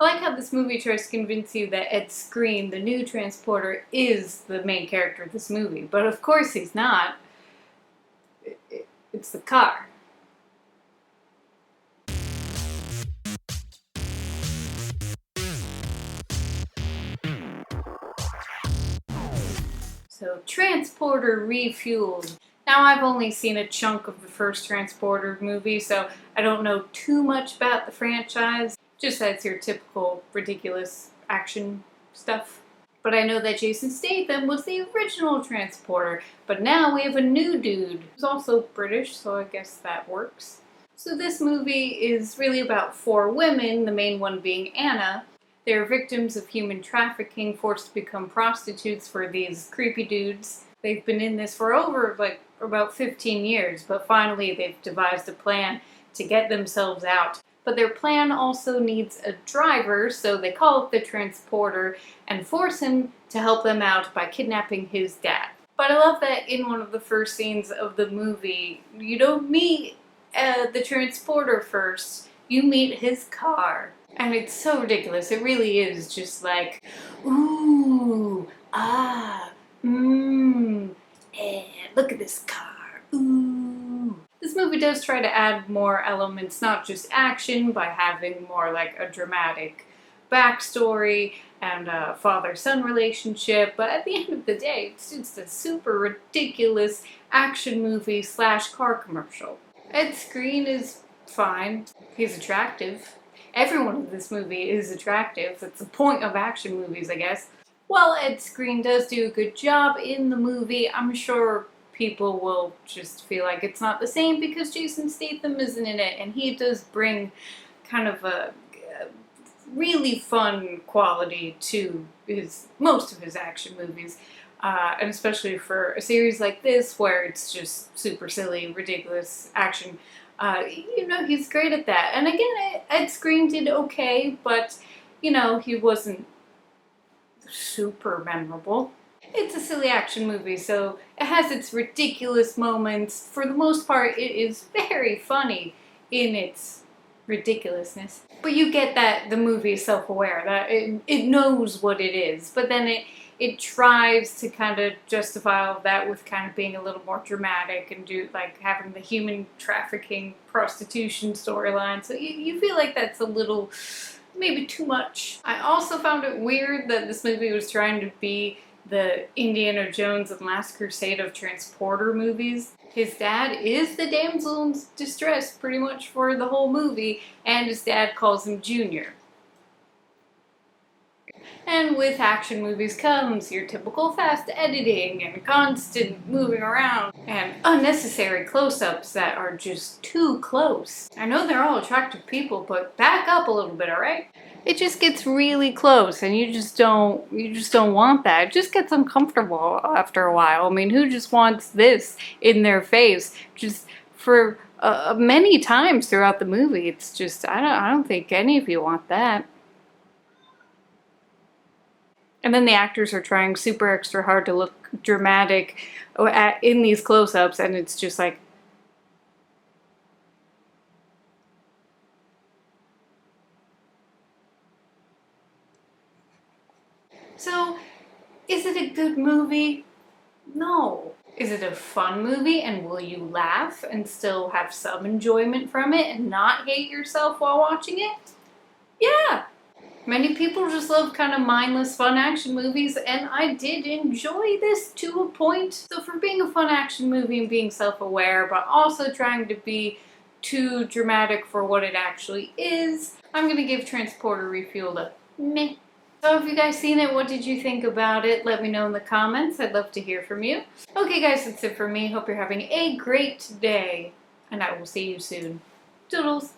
I like how this movie tries to convince you that Ed Skrein, the new Transporter, is the main character of this movie. But of course he's not. It's the car. So, Transporter Refueled. Now, I've only seen a chunk of the first Transporter movie, so I don't know too much about the franchise. Just that it's your typical ridiculous action stuff. But I know that Jason Statham was the original Transporter, but now we have a new dude who's also British, so I guess that works. So this movie is really about 4 women, the main one being Anna. They're victims of human trafficking, forced to become prostitutes for these creepy dudes. They've been in this for over, about 15 years, but finally they've devised a plan to get themselves out. But their plan also needs a driver, so they call up the Transporter and force him to help them out by kidnapping his dad. But I love that in one of the first scenes of the movie, you don't meet the Transporter first, you meet his car. And it's so ridiculous. It really is just like, ooh, ah, look at this car, ooh. This movie does try to add more elements, not just action, by having more like a dramatic backstory and a father-son relationship, but at the end of the day, it's just a super ridiculous action movie / car commercial. Ed Skrein is fine. He's attractive. Everyone in this movie is attractive. That's the point of action movies, I guess. While Ed Skrein does do a good job in the movie, I'm sure people will just feel like it's not the same because Jason Statham isn't in it, and he does bring kind of a really fun quality to most of his action movies. And especially for a series like this where it's just super silly, ridiculous action. He's great at that. And again, Ed Skrein did okay, but, he wasn't super memorable. It's a silly action movie, so it has its ridiculous moments. For the most part, it is very funny in its ridiculousness. But you get that the movie is self-aware, that it knows what it is, but then it tries to kind of justify all of that with kind of being a little more dramatic and having the human trafficking prostitution storyline. So you feel like that's a little, maybe too much. I also found it weird that this movie was trying to be the Indiana Jones and Last Crusade of Transporter movies. His dad is the damsel in distress pretty much for the whole movie, and his dad calls him Junior. And with action movies comes your typical fast editing and constant moving around and unnecessary close-ups that are just too close. I know they're all attractive people, but back up a little bit, alright? It just gets really close and you just don't want that. It just gets uncomfortable after a while. I mean, who just wants this in their face just for many times throughout the movie? It's just, I don't think any of you want that. And then the actors are trying super extra hard to look dramatic in these close-ups, and it's just like... So, is it a good movie? No. Is it a fun movie, and will you laugh and still have some enjoyment from it and not hate yourself while watching it? Yeah. Many people just love kind of mindless, fun action movies, and I did enjoy this to a point. So for being a fun action movie and being self-aware, but also trying to be too dramatic for what it actually is, I'm going to give Transporter Refueled a meh. So have you guys seen it? What did you think about it? Let me know in the comments. I'd love to hear from you. Okay guys, that's it for me. Hope you're having a great day, and I will see you soon. Toodles!